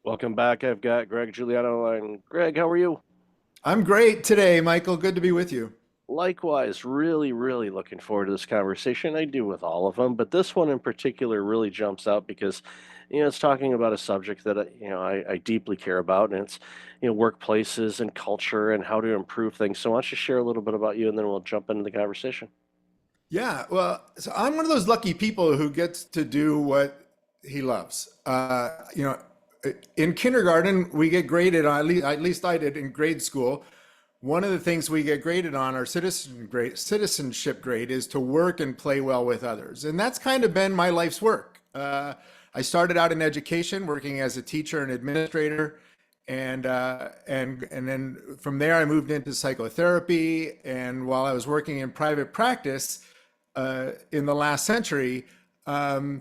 Welcome back. I've got Greg Giuliano and Greg, how are you? I'm great today, Michael. Good to be with you. Likewise, really looking forward to this conversation. I do with all of them, but this one in particular really jumps out because, it's talking about a subject that, I deeply care about, and it's, workplaces and culture and how to improve things. So why don't you share a little bit about you and then we'll jump into the conversation. Yeah, well, so I'm one of those lucky people who gets to do what he loves. In kindergarten, we get graded on, at least I did in grade school. One of the things we get graded on our citizenship grade is to work and play well with others. And that's kind of been my life's work. I started out in education, working as a teacher and administrator. And then from there, I moved into psychotherapy. And while I was working in private practice, in the last century, I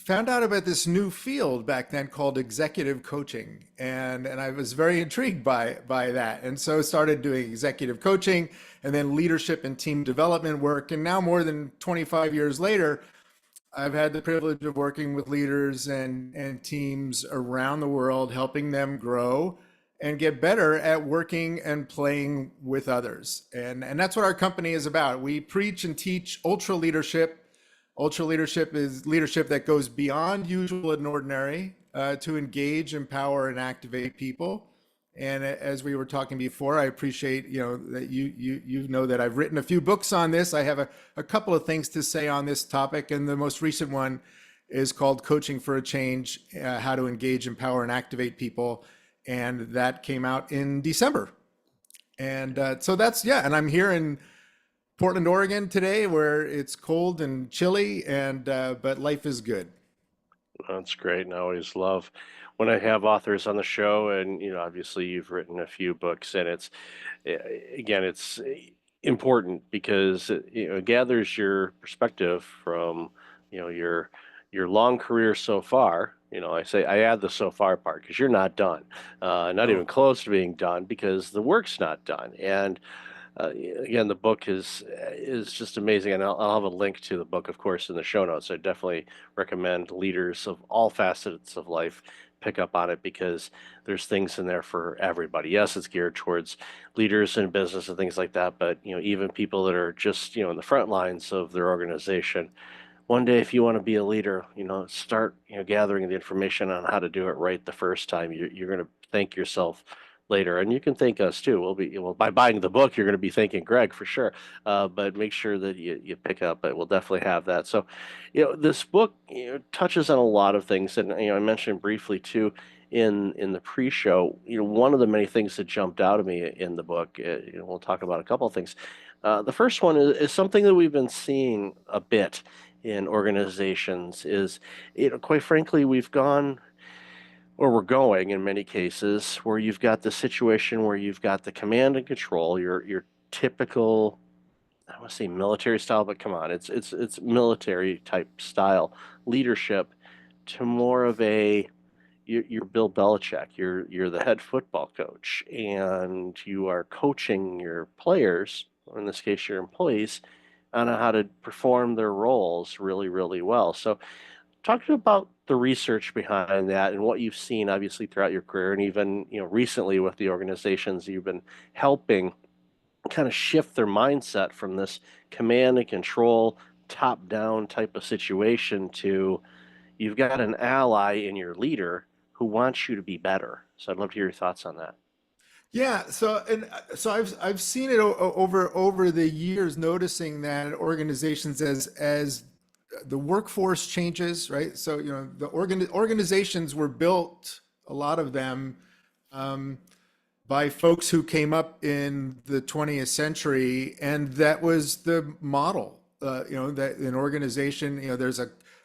found out about this new field back then called executive coaching, and I was very intrigued by that, and so started doing executive coaching, and then leadership and team development work. And now, more than 25 years later, I've had the privilege of working with leaders and teams around the world, helping them grow and get better at working and playing with others. And that's what our company is about. We preach and teach ultra leadership. Ultra leadership is leadership that goes beyond usual and ordinary to engage, empower, and activate people. And as we were talking before, I appreciate that you know that I've written a few books on this. I have a couple of things to say on this topic, and the most recent one is called "Coaching for a Change: How to Engage, Empower, and Activate People," and that came out in December. And so that's yeah. And I'm here in Portland, Oregon today, where it's cold and chilly, and but life is good. That's great, and I always love when I have authors on the show, and obviously you've written a few books, and again, it's important because it gathers your perspective from your long career so far. I add the so far part because you're not done, not even Oh, close to being done because the work's not done. And again, the book is just amazing, and I'll have a link to the book, of course, in the show notes. I definitely recommend leaders of all facets of life pick up on it because there's things in there for everybody. Yes, it's geared towards leaders in business and things like that, but even people that are just in the front lines of their organization. One day, if you want to be a leader, start gathering the information on how to do it right the first time. You're going to thank yourself later, and you can thank us too. Well, by buying the book, you're going to be thanking Greg for sure. But make sure that you pick up it. We'll definitely have that. So, this book touches on a lot of things, and I mentioned briefly too in the pre-show. One of the many things that jumped out at me in the book. We'll talk about a couple of things. The first one is something that we've been seeing a bit in organizations is, quite frankly, we've gone, or we're going in many cases, where you've got the situation where you've got the command and control, your typical, I want to say military style, but come on, it's military type style leadership to more of a you're Bill Belichick. You're the head football coach, and you are coaching your players, or in this case, your employees, on how to perform their roles really well. So, talk to me about the research behind that and what you've seen, obviously, throughout your career, and even recently with the organizations you've been helping kind of shift their mindset from this command and control, top down type of situation to you've got an ally in your leader who wants you to be better. So I'd love to hear your thoughts on that. yeah. So I've seen it over the years, noticing that organizations as the workforce changes, right? So the organizations were built, a lot of them, um, by folks who came up in the 20th century, and that was the model. That an organization, there's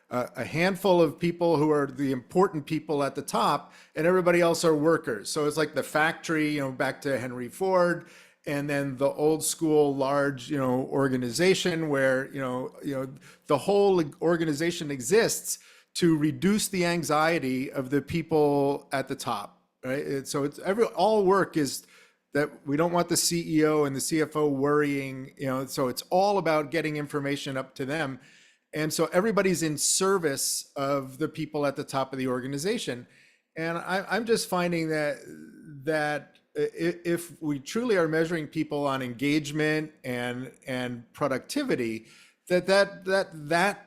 a handful of people who are the important people at the top, and everybody else are workers. So it's like the factory, back to Henry Ford, and then the old school large, organization where the whole organization exists to reduce the anxiety of the people at the top, right? So it's all work is that we don't want the CEO and the CFO worrying, so it's all about getting information up to them. And so everybody's in service of the people at the top of the organization. And I'm just finding if we truly are measuring people on engagement and productivity, that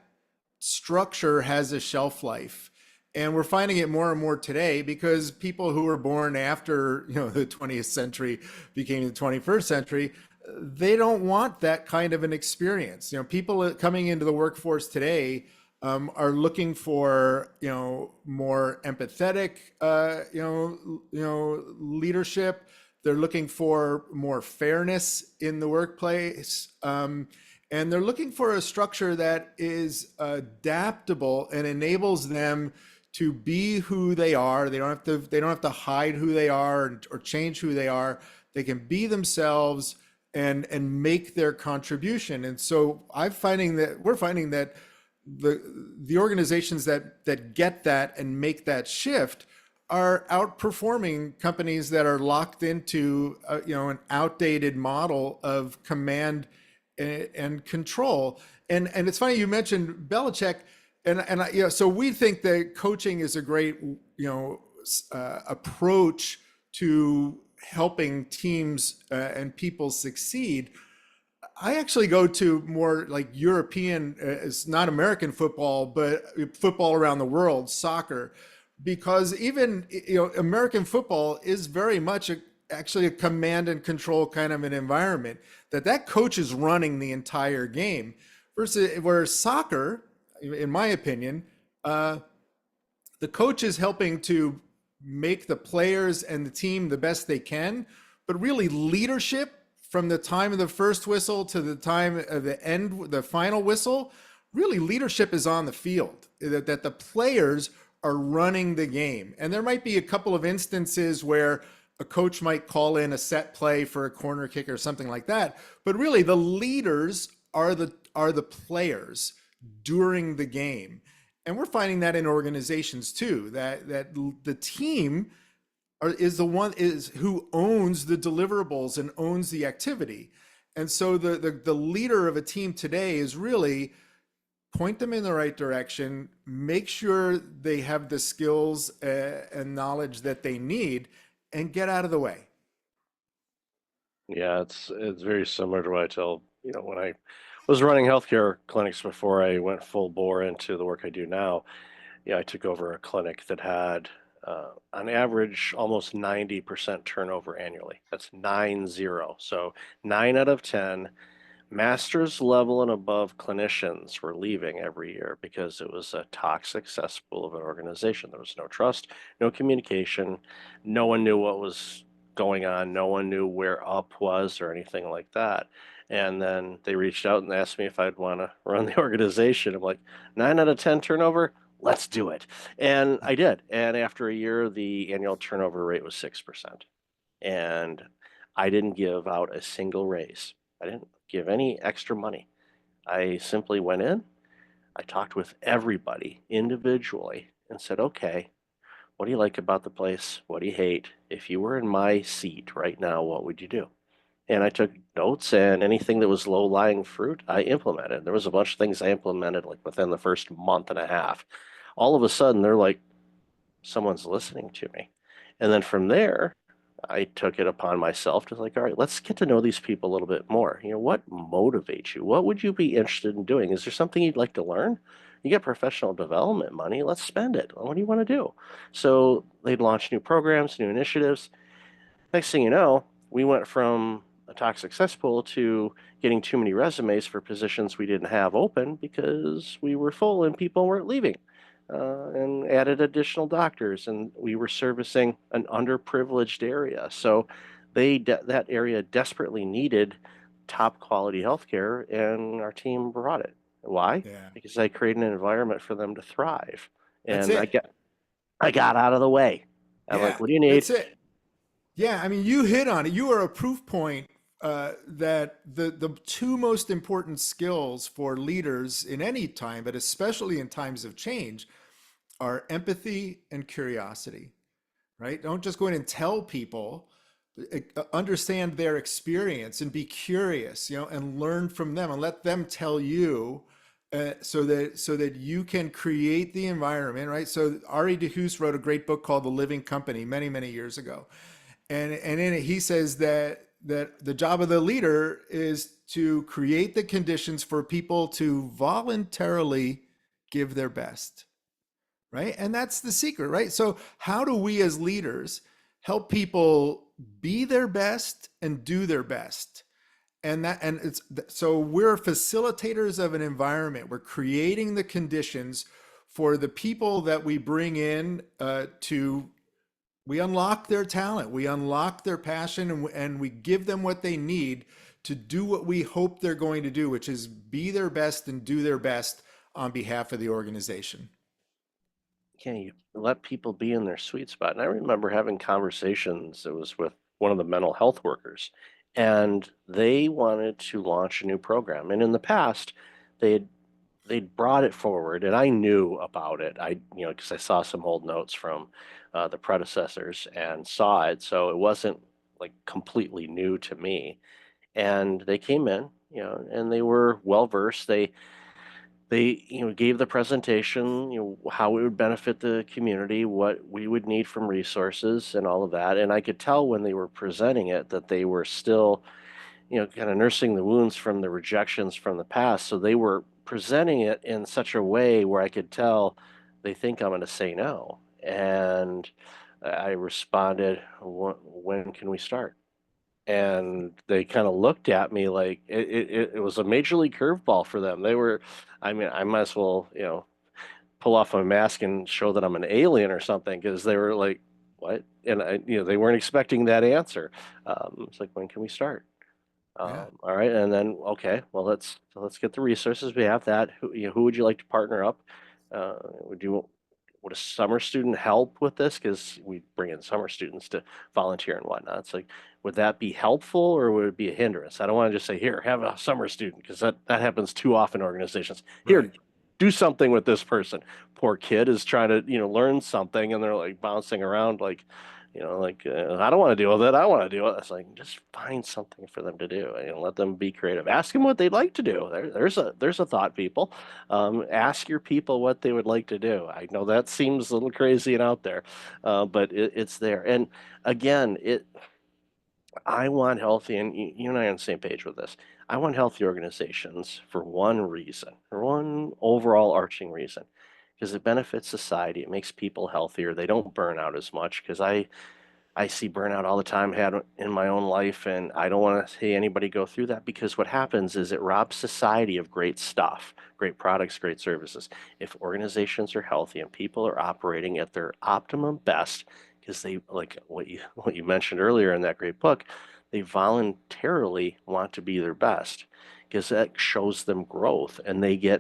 structure has a shelf life. And we're finding it more and more today because people who were born after, the 20th century became the 21st century, they don't want that kind of an experience. People coming into the workforce today are looking for, more empathetic, leadership. They're looking for more fairness in the workplace. And they're looking for a structure that is adaptable and enables them to be who they are. They don't have to hide who they are or change who they are. They can be themselves and make their contribution. And so we're finding that the organizations that get that and make that shift are outperforming companies that are locked into an outdated model of command and control. And it's funny you mentioned Belichick, so we think that coaching is a great approach to helping teams and people succeed. I actually go to more like European, it's not American football, but football around the world, soccer, because even American football is very much actually a command and control kind of an environment that coach is running the entire game, versus where soccer, in my opinion, the coach is helping to make the players and the team the best they can, but really leadership from the time of the first whistle to the time of the end, the final whistle, really leadership is on the field, that the players are running the game. And there might be a couple of instances where a coach might call in a set play for a corner kick or something like that, but really the leaders are the players during the game. And we're finding that in organizations too, that the team is the one is who owns the deliverables and owns the activity. And so the leader of a team today is really point them in the right direction, make sure they have the skills and knowledge that they need, and get out of the way. Yeah, it's very similar to what I tell, when I was running healthcare clinics before I went full bore into the work I do now. Yeah, I took over a clinic that had, on average, almost 90% turnover annually. That's 90. So 9 out of 10 master's level and above clinicians were leaving every year because it was a toxic cesspool of an organization. There was no trust, no communication. No one knew what was going on. No one knew where up was or anything like that. And then they reached out and asked me if I'd want to run the organization. I'm like, 9 out of 10 turnover? Let's do it. And I did. And after a year, the annual turnover rate was 6%. And I didn't give out a single raise. I didn't give any extra money. I simply went in, I talked with everybody individually and said, okay, what do you like about the place? What do you hate? If you were in my seat right now, what would you do? And I took notes, and anything that was low-lying fruit, I implemented. There was a bunch of things I implemented like within the first month and a half. All of a sudden, they're like, someone's listening to me. And then from there, I took it upon myself to like, all right, let's get to know these people a little bit more. What motivates you? What would you be interested in doing? Is there something you'd like to learn? You get professional development money, let's spend it. What do you want to do? So they'd launch new programs, new initiatives. Next thing you know, we went from a toxic cesspool to getting too many resumes for positions we didn't have open because we were full and people weren't leaving. And added additional doctors, and we were servicing an underprivileged area. So that area desperately needed top quality healthcare, and our team brought it. Why? Yeah, Because I created an environment for them to thrive, that's and I it. got I got out of the way. I'm like, Yeah, what do you need? that's it. Yeah, I mean, you hit on it. You are a proof point that the two most important skills for leaders in any time, but especially in times of change, are empathy and curiosity, right? Don't just go in and tell people, understand their experience and be curious, and learn from them and let them tell you so that you can create the environment, right? So Ari DeHoos wrote a great book called The Living Company many years ago, and in it he says that the job of the leader is to create the conditions for people to voluntarily give their best, right? And that's the secret, right? So how do we as leaders help people be their best and do their best? And it's so we're facilitators of an environment. We're creating the conditions for the people that we bring in to we unlock their talent, we unlock their passion, and we give them what they need to do what we hope they're going to do, which is be their best and do their best on behalf of the organization. Yeah, you let people be in their sweet spot. And I remember having conversations, it was with one of the mental health workers, and they wanted to launch a new program. And in the past, they'd they'd brought it forward, and I knew about it. Because I saw some old notes from the predecessors and saw it, so it wasn't like completely new to me. And they came in, and they were well versed. They gave the presentation, how it would benefit the community, what we would need from resources and all of that. And I could tell when they were presenting it that they were still, kind of nursing the wounds from the rejections from the past. So they were presenting it in such a way where I could tell they think I'm going to say no. And I responded, When can we start?" And they kind of looked at me like it was a major league curveball for them. I mean, I might as well, pull off my mask and show that I'm an alien or something, because they were like, "What?" And they weren't expecting that answer. It's like, "When can we start?" Yeah, All right, and then okay, well, let's get the resources. We have that. Who would you like to partner up? Would a summer student help with this? Because we bring in summer students to volunteer and whatnot. It's like, would that be helpful or would it be a hindrance? I don't want to just say, here, have a summer student, because that happens too often in organizations. Here, right. do something with this person. Poor kid is trying to, learn something, and they're like bouncing around like, I don't want to deal with it. I want to do it. It's like, just find something for them to do and let them be creative. Ask them what they'd like to do. There's a thought, people. Ask your people what they would like to do. I know that seems a little crazy and out there, but it's there. And again, I want healthy, and you and I are on the same page with this. I want healthy organizations for one reason, for one overall arching reason, because it benefits society. It makes people healthier. They don't burn out as much, because I see burnout all the time, had in my own life, and I don't want to see anybody go through that, because what happens is it robs society of great stuff, great products, great services. If organizations are healthy and people are operating at their optimum best, because they, like what you mentioned earlier in that great book, they voluntarily want to be their best, because that shows them growth, and they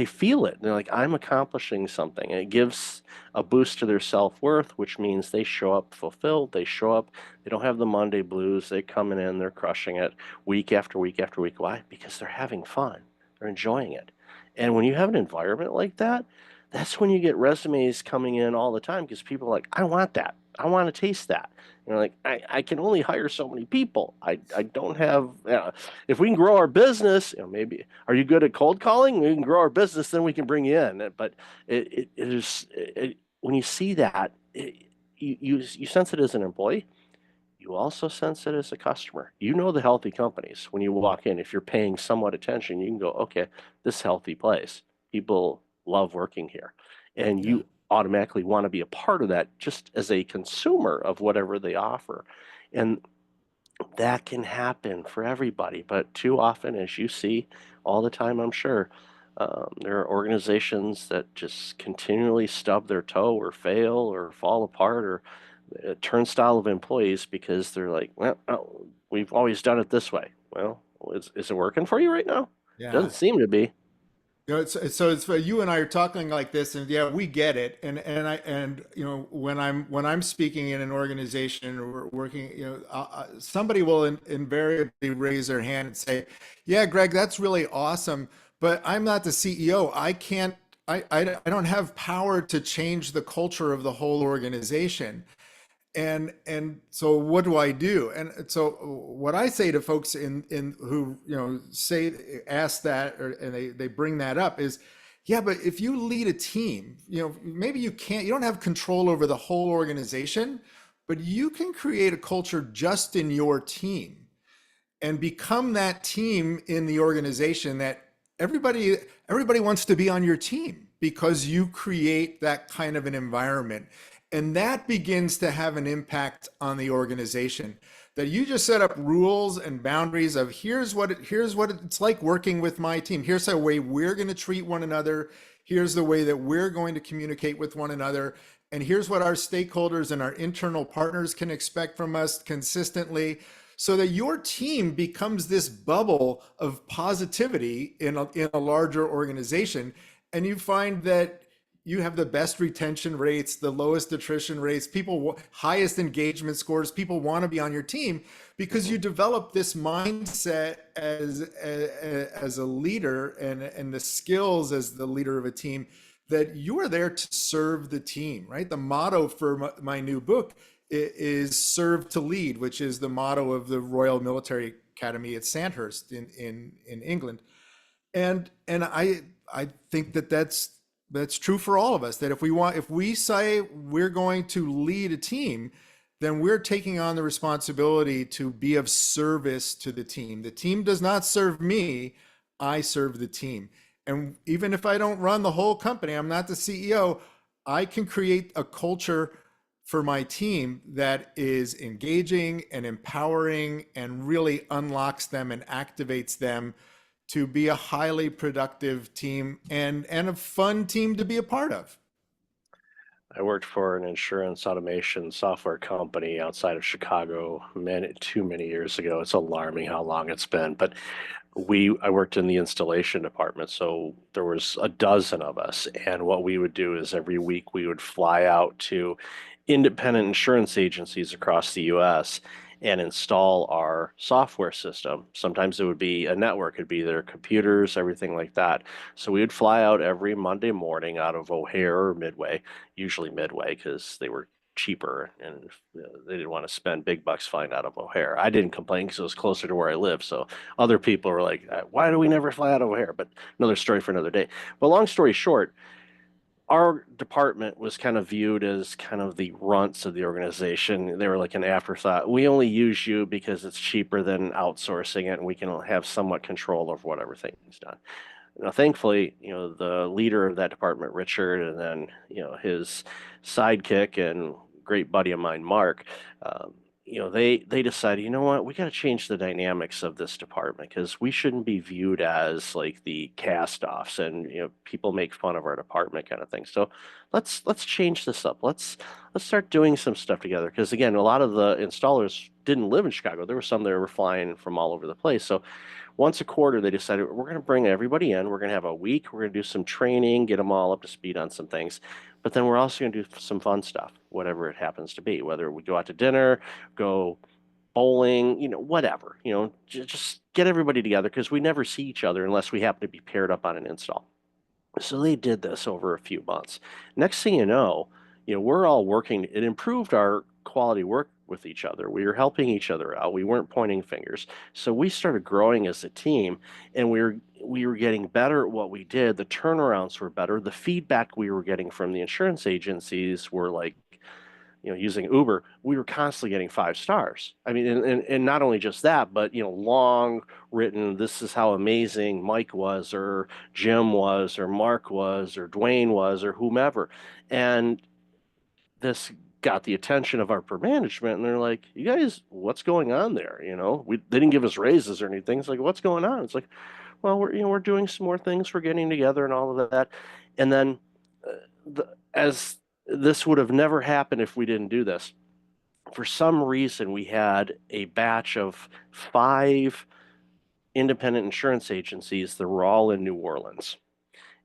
feel it. They're like, I'm accomplishing something. And it gives a boost to their self-worth, which means they show up fulfilled. They show up, they don't have the Monday blues. They coming in, they're crushing it week after week after week. Why? Because they're having fun. They're enjoying it. And when you have an environment like that, that's when you get resumes coming in all the time, because people are like, I want that. I want to taste that. Like, I can only hire so many people. I don't have, if we can grow our business, maybe, are you good at cold calling? We can grow our business, then we can bring you in. But when you see that, you sense it as an employee. You also sense it as a customer. You know the healthy companies when you walk in. If you're paying somewhat attention, you can go, okay, this healthy place. People love working here. And Yeah. you automatically want to be a part of that, just as a consumer of whatever they offer. And that can happen for everybody. But too often, as you see all the time, I'm sure, there are organizations that just continually stub their toe or fail or fall apart, or a turnstile of employees, because they're like, well, oh, we've always done it this way. Well, is it working for you right now? Yeah. Doesn't seem to be. So it's you and I are talking like this, and yeah, we get it. And when I'm speaking in an organization or working, somebody will invariably raise their hand and say, "Yeah, Greg, that's really awesome, but I'm not the CEO. I can't. I don't have power to change the culture of the whole organization." And so what do I do? And so what I say to folks in who, say, ask that, or and they bring that up is, yeah, but if you lead a team, maybe you don't have control over the whole organization, but you can create a culture just in your team and become that team in the organization that everybody everybody wants to be on your team because you create that kind of an environment, and that begins to have an impact on the organization. That you just set up rules and boundaries of, here's what it's like working with my team, here's the way we're going to treat one another, here's the way that we're going to communicate with one another, and here's what our stakeholders and our internal partners can expect from us consistently, so that your team becomes this bubble of positivity in a larger organization. And you find that you have the best retention rates, the lowest attrition rates, highest engagement scores. People want to be on your team because Mhm. you develop this mindset as a leader, and the skills as the leader of a team, that you are there to serve the team, right? The motto for my new book is serve to lead, which is the motto of the Royal Military Academy at Sandhurst in England. And I think that that's true for all of us. That if we say we're going to lead a team, then we're taking on the responsibility to be of service to the team. The team does not serve me, I serve the team. And even if I don't run the whole company, I'm not the CEO, I can create a culture for my team that is engaging and empowering and really unlocks them and activates them to be a highly productive team and a fun team to be a part of. I worked for an insurance automation software company outside of Chicago too many years ago. It's alarming how long it's been, but I worked in the installation department, so there was a dozen of us, and what we would do is every week we would fly out to independent insurance agencies across the US and install our software system. Sometimes it would be a network, it'd be their computers, everything like that. So we would fly out every Monday morning out of O'Hare or Midway, usually Midway because they were cheaper and they didn't want to spend big bucks flying out of O'Hare. I didn't complain because it was closer to where I live. So other people were like, why do we never fly out of O'Hare? But another story for another day. But long story short, our department was kind of viewed as kind of the runts of the organization. They were like an afterthought. We only use you because it's cheaper than outsourcing it, and we can have somewhat control of what everything's done. Now, thankfully, the leader of that department, Richard, and then, his sidekick and great buddy of mine, Mark, um, they decided, you know what, we got to change the dynamics of this department because we shouldn't be viewed as like the cast-offs and people make fun of our department kind of thing. So let's change this up. Let's start doing some stuff together because again, a lot of the installers didn't live in Chicago. There were some that were flying from all over the place. So once a quarter, they decided we're going to bring everybody in. We're going to have a week. We're going to do some training, get them all up to speed on some things. But then we're also going to do some fun stuff, whatever it happens to be, whether we go out to dinner, go bowling, whatever, just get everybody together because we never see each other unless we happen to be paired up on an install. So they did this over a few months. Next thing we're all working. It improved our quality work with each other. We were helping each other out. We weren't pointing fingers. So we started growing as a team, and we were getting better at what we did. The turnarounds were better. The feedback we were getting from the insurance agencies were like, using Uber, we were constantly getting 5 stars. I mean, and not only just that, but long written, this is how amazing Mike was, or Jim was, or Mark was, or Dwayne was, or whomever. And this got the attention of our upper management, and they're like, "You guys, what's going on there?" They didn't give us raises or anything. It's like, "What's going on?" It's like, "Well, we're doing some more things. We're getting together and all of that." And then, as this would have never happened if we didn't do this. For some reason, we had a batch of 5 independent insurance agencies that were all in New Orleans,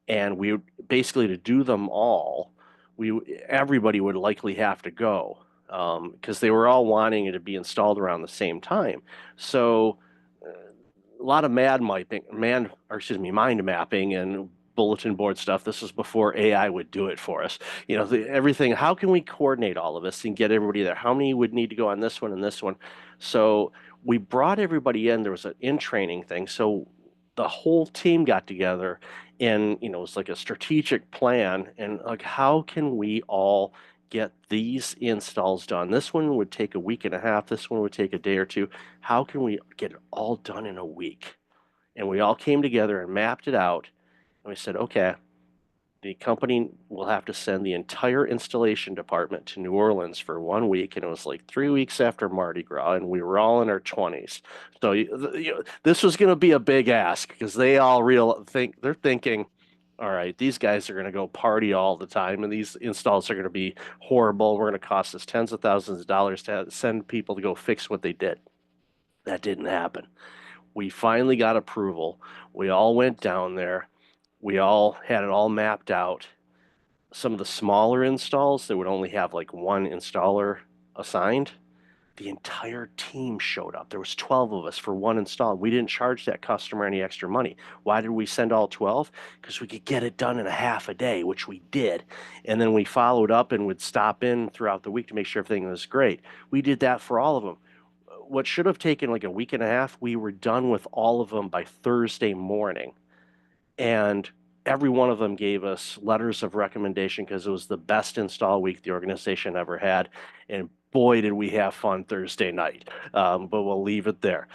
and we basically, to do them all, we everybody would likely have to go because they were all wanting it to be installed around the same time. So a lot of mind mapping and bulletin board stuff. This was before AI would do it for us. Everything. How can we coordinate all of this and get everybody there? How many would need to go on this one and this one? So we brought everybody in. There was an in training thing. So the whole team got together and, it was like a strategic plan and like, how can we all get these installs done? This one would take a week and a half. This one would take a day or two. How can we get it all done in a week? And we all came together and mapped it out. And we said, okay, the company will have to send the entire installation department to New Orleans for 1 week. And it was like 3 weeks after Mardi Gras, and we were all in our 20s. So this was going to be a big ask because they all they're thinking, all right, these guys are going to go party all the time, and these installs are going to be horrible. We're going to cost us tens of thousands of dollars to send people to go fix what they did. That didn't happen. We finally got approval. We all went down there. We all had it all mapped out. Some of the smaller installs that would only have like one installer assigned, the entire team showed up. There was 12 of us for one install. We didn't charge that customer any extra money. Why did we send all 12? Because we could get it done in a half a day, which we did. And then we followed up and would stop in throughout the week to make sure everything was great. We did that for all of them. What should have taken like a week and a half, we were done with all of them by Thursday morning. And every one of them gave us letters of recommendation because it was the best install week the organization ever had. And boy, did we have fun Thursday night. But we'll leave it there.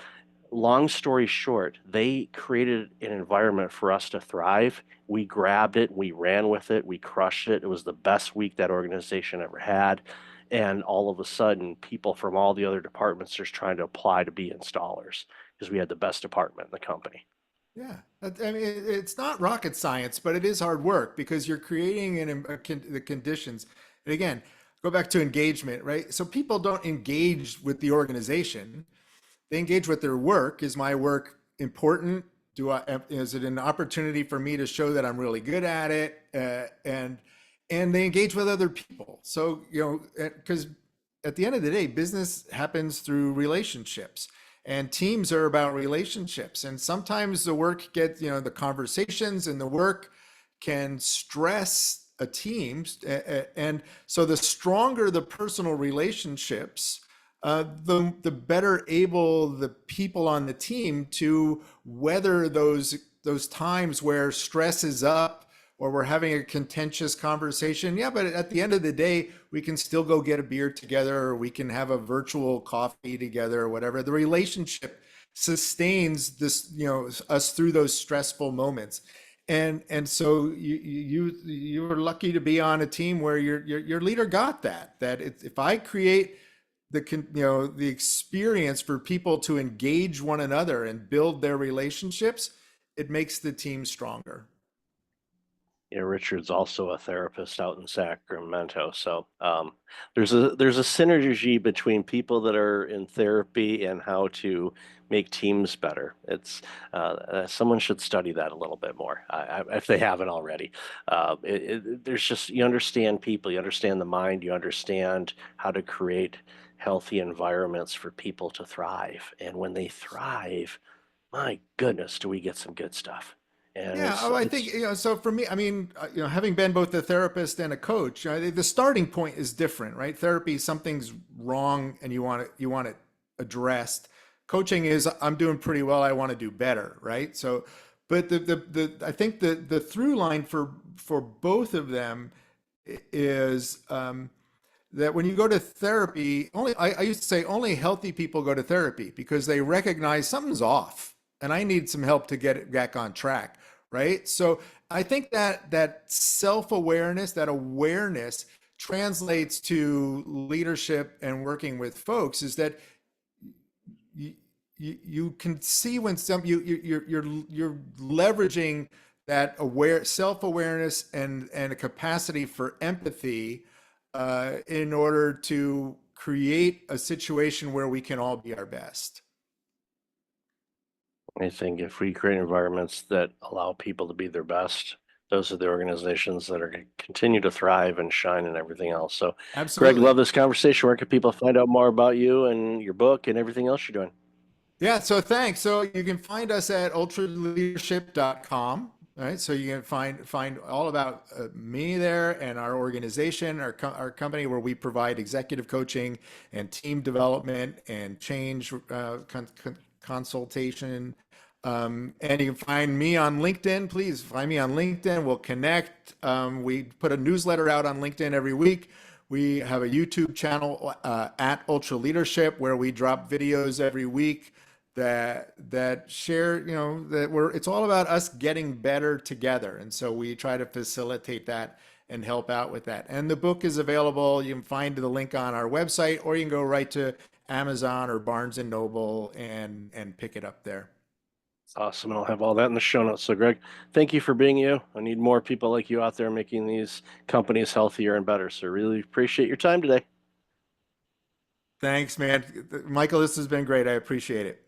Long story short, they created an environment for us to thrive. We grabbed it, we ran with it, we crushed it. It was the best week that organization ever had. And all of a sudden, people from all the other departments are trying to apply to be installers because we had the best department in the company. Yeah, I mean, it's not rocket science, but it is hard work because you're creating the conditions. And again, go back to engagement, right? So people don't engage with the organization; they engage with their work. Is my work important? Is it an opportunity for me to show that I'm really good at it? And they engage with other people. So because at the end of the day, business happens through relationships. And teams are about relationships. And sometimes the work the conversations and the work can stress a team. And so the stronger the personal relationships, the better able the people on the team to weather those times where stress is up or we're having a contentious conversation. Yeah, but at the end of the day, we can still go get a beer together, or we can have a virtual coffee together, or whatever. The relationship sustains this, us through those stressful moments. And so you were lucky to be on a team where your leader got that. That if I create the experience for people to engage one another and build their relationships, it makes the team stronger. Yeah, Richard's also a therapist out in Sacramento. So there's a synergy between people that are in therapy and how to make teams better. It's someone should study that a little bit more if they haven't already. There's just you understand people, you understand the mind, you understand how to create healthy environments for people to thrive. And when they thrive, my goodness, do we get some good stuff. And Yeah, it's oh, I think, it's so for me, I mean, having been both a therapist and a coach, the starting point is different, right? Therapy, something's wrong and you want it addressed. Coaching is, I'm doing pretty well, I want to do better, right? So, but I think the through line for both of them is that when you go to therapy, I used to say only healthy people go to therapy because they recognize something's off and I need some help to get it back on track, right? So I think that self-awareness, that awareness translates to leadership and working with folks is that you can see when you're leveraging that self-awareness and a capacity for empathy in order to create a situation where we can all be our best. I think if we create environments that allow people to be their best, those are the organizations that are going to continue to thrive and shine and everything else. So, Greg, love Absolutely. this conversation. Where can people find out more about you and your book and everything else you're doing? Yeah, so thanks. So you can find us at ultraleadership.com. All right, so you can find all about me there and our organization, our company, where we provide executive coaching and team development and change consultation. And you can find me on LinkedIn. Please find me on LinkedIn. We'll connect. We put a newsletter out on LinkedIn every week. We have a YouTube channel at Ultra Leadership where we drop videos every week that share, that we're it's all about us getting better together. And so we try to facilitate that and help out with that. And the book is available. You can find the link on our website, or you can go right to Amazon or Barnes and Noble and pick it up there. Awesome. And I'll have all that in the show notes. So, Greg, thank you for being you. I need more people like you out there making these companies healthier and better. So, really appreciate your time today. Thanks, man. Michael, this has been great. I appreciate it.